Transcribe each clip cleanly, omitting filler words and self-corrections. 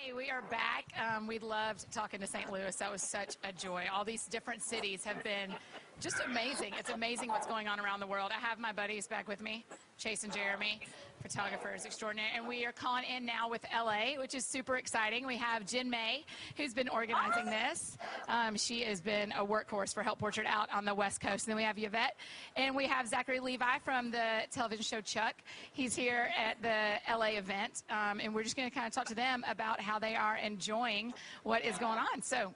Hey, we are back. We loved talking to St. Louis. That was such a joy. All these different cities have been just amazing. It's amazing what's going on around the world. I have my buddies back with me, Chase and Jeremy, photographers extraordinary. And we are calling in now with LA, which is super exciting. We have Jen May, who's been organizing this. She has been a workhorse for Help Portrait out on the West Coast. And then we have Yvette. And we have Zachary Levi from the television show Chuck. He's here at the LA event. And we're just going to kind of talk to them about how they are enjoying what is going on. So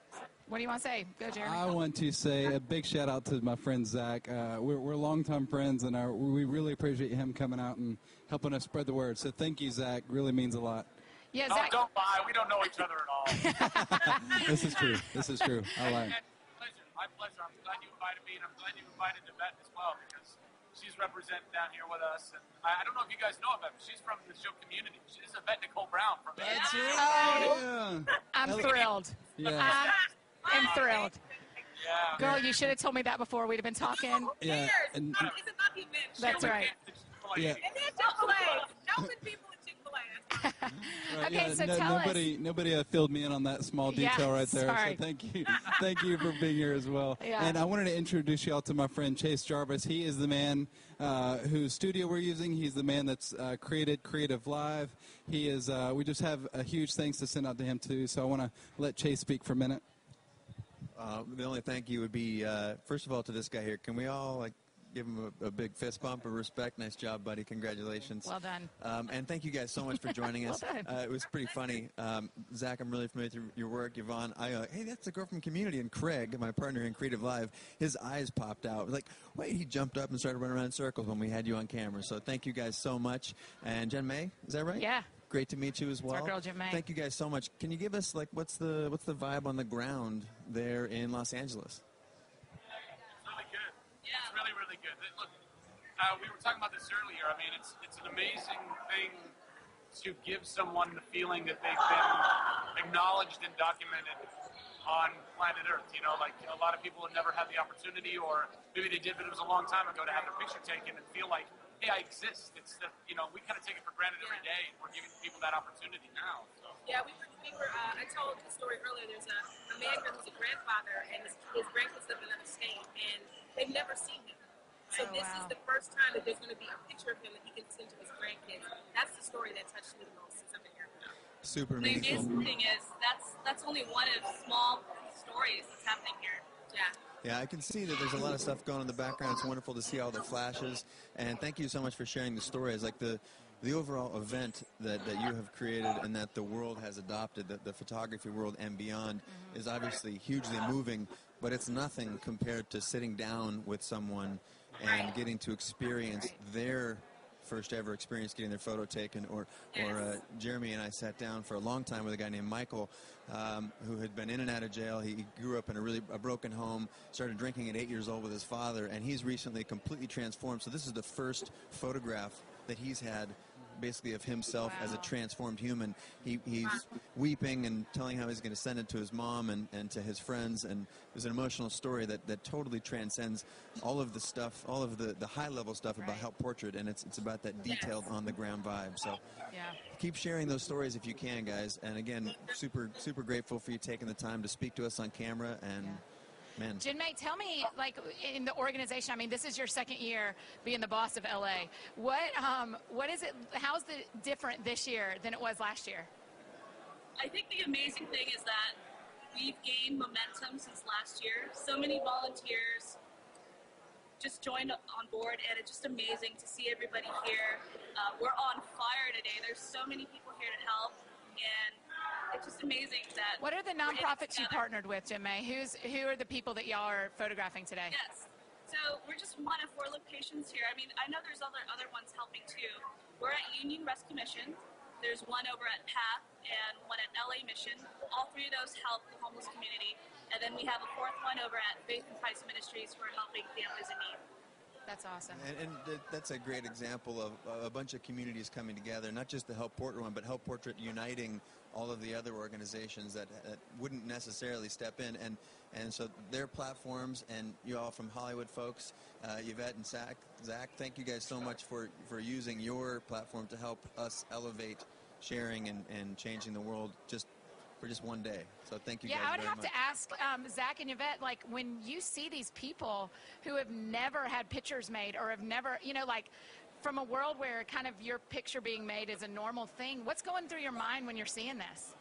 what do you want to say? Go, Jeremy. I want to say a big shout out to my friend Zach. We're longtime friends, and we really appreciate him coming out and helping us spread the word. So thank you, Zach. Really means a lot. Yeah, no, Zach. don't lie. We don't know each other at all. This is true. This is true. I lie. My pleasure. I'm glad you invited me, and I'm glad you invited Yvette as well, because she's representing down here with us. And I don't know if you guys know Yvette, but she's from the show Community. She's Yvette Nicole Brown from the That's Oh, right. I'm thrilled. Yeah. I'm thrilled. Yeah. Girl, you should have told me that before. We'd have been talking. Yeah. And, That's right. yeah. And then Chick-fil-A. Helping people at Chick-fil-A. Right, Okay, yeah, so tell us. Nobody filled me in on that small detail Yeah, right there. sorry. So thank you for being here as well. Yeah. And I wanted to introduce you all to my friend Chase Jarvis. He is the man whose studio we're using. He's the man that's created CreativeLIVE. He is. We just have a huge thanks to send out to him too. So I want to let Chase speak for a minute. The only thank you would be, first of all, to this guy here. Can we all give him a big fist bump of respect? Nice job, buddy. Congratulations. Well done. And thank you guys so much for joining us. Well done. It was pretty funny. Zach, I'm really familiar with your work. Yvonne, hey, that's the girl from Community. And Craig, my partner in CreativeLIVE, his eyes popped out. Like, wait, he jumped up and started running around in circles when we had you on camera. So thank you guys so much. And Jen May, is that right? Yeah. Great to meet you as well. It's our girl, Jen May. Thank you guys so much. Can you give us what's the vibe on the ground there in Los Angeles? It's really good. Yeah. It's really, really good. Look, we were talking about this earlier. I mean, it's an amazing thing to give someone the feeling that they've been acknowledged and documented on planet Earth. You know, like a lot of people have never had the opportunity, or maybe they did, but it was a long time ago, to have their picture taken and feel like, hey, I exist. It's we kind of take it for granted every day. We're giving people that opportunity now. So. Yeah, we were I told the story earlier. There's a man here who's a grandfather, and his grandkids live in another state, and they've never seen him. So this is the first time that there's going to be a picture of him that he can send to his grandkids. That's the story that touched me the most since I've been here. Super The meaningful. amazing thing is that's only one of small stories that's happening here. Yeah. Yeah, I can see that there's a lot of stuff going on in the background. It's wonderful to see all the flashes. And thank you so much for sharing the stories. Like the overall event that you have created and that the world has adopted, the photography world and beyond, is obviously hugely moving. But it's nothing compared to sitting down with someone and getting to experience their first ever experience getting their photo taken, or Jeremy and I sat down for a long time with a guy named Michael, who had been in and out of jail. He grew up in a broken home, started drinking at 8 years old with his father, and he's recently completely transformed. So this is the first photograph that he's had basically of himself as a transformed human. He's weeping and telling how he's going to send it to his mom and to his friends, and there's an emotional story that totally transcends all of the stuff, all of the high-level stuff about Help Portrait, and it's about that detailed on-the-ground vibe. So keep sharing those stories if you can, guys. And again, super, super grateful for you taking the time to speak to us on camera. And man. Jen May, tell me, like, in the organization, I mean, this is your second year being the boss of LA. What is it, how's it different this year than it was last year? I think the amazing thing is that we've gained momentum since last year. So many volunteers just joined on board, and it's just amazing to see everybody here. We're on fire today. There's so many people here to help, and it's just amazing that. What are the nonprofits you partnered with, Jen May? Who are the people that y'all are photographing today? Yes. So we're just one of 4 locations here. I mean, I know there's other ones helping too. We're at Union Rescue Mission. There's one over at PATH and one at LA Mission. All 3 of those help the homeless community. And then we have a 4th one over at Faith and Christ Ministries who are helping families in need. That's awesome. And that's a great example of a bunch of communities coming together, not just the Help Portrait one, but Help Portrait uniting all of the other organizations that wouldn't necessarily step in. And so their platforms, and you all from Hollywood folks, Yvette and Zach, thank you guys so much for using your platform to help us elevate sharing and changing the world for just one day. So thank you guys I would very have much. to ask Zach and Yvette, like, when you see these people who have never had pictures made or have never, like, from a world where kind of your picture being made is a normal thing, what's going through your mind when you're seeing this?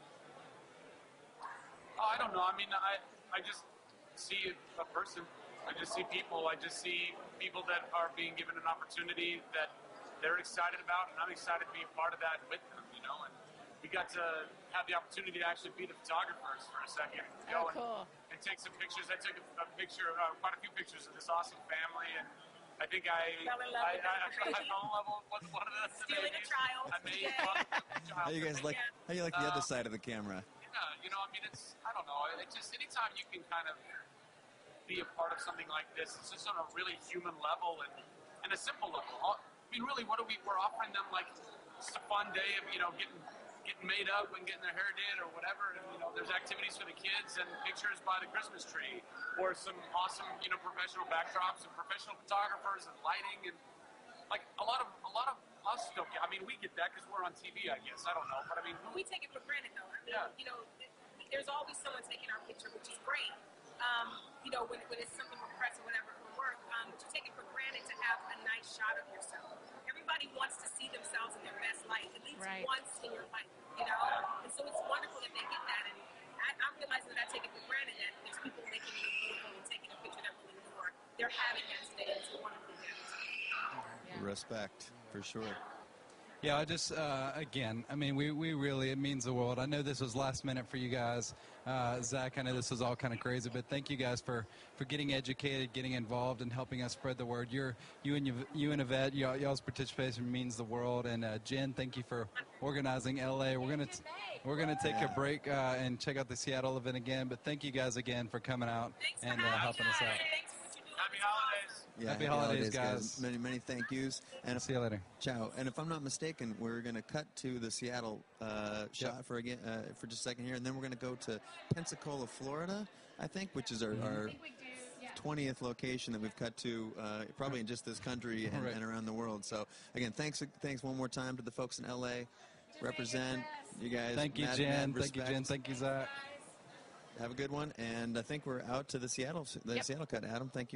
Oh, I don't know. I mean, I just see a person. I just see people. I just see people that are being given an opportunity that they're excited about, and I'm excited to be a part of that with them, and we got to have the opportunity to actually be the photographers for a second. Cool. And take some pictures. I took a picture, quite a few pictures of this awesome family, and I think I fell in love with one of the Stealing a child. I made fun of the child. How you guys like? How you like the other side of the camera? Yeah, I mean, I don't know. It's just anytime you can kind of be a part of something like this, it's just on a really human level and a simple level. I mean, really, we're offering them like just a fun day of getting made up and getting their hair did or whatever, and there's activities for the kids and pictures by the Christmas tree or some awesome professional backdrops and professional photographers and lighting, and like a lot of us don't get. I mean, we get that because we're on TV, I guess. I don't know, but I mean, we take it for granted though. I mean, there's always someone taking our picture, which is great. When it's something for press or whatever for work, but you take it for granted to have a nice shot of yourself. Everybody wants to see themselves in their best light at least once in your life, and so it's wonderful that they get that. And I'm realizing that I take it for granted that there's people making it beautiful and taking a picture that will endure. They're having that today. It's a wonderful thing. Respect, for sure. Yeah, I just, again, I mean, we really, it means the world. I know this was last minute for you guys. Zach, I know this was all kind of crazy, but thank you guys for getting educated, getting involved, and helping us spread the word. You and Yvette, y'all's participation means the world. And Jen, thank you for organizing LA. We're gonna take a break and check out the Seattle event again. But thank you guys again for coming out and helping us out. Thanks for what you do. happy holidays. Yeah, Happy holidays, guys. Many thank yous. And See you later. Ciao. And if I'm not mistaken, we're going to cut to the Seattle shot for just a second here, and then we're going to go to Pensacola, Florida, I think, which is our 20th location that we've cut to probably in just this country and around the world. So, again, thanks one more time to the folks in L.A. Represent you guys. Thank you, Jen. Thank you, Jen. Thank you, Zach. Have a good one. And I think we're out to the Seattle cut. Adam, thank you.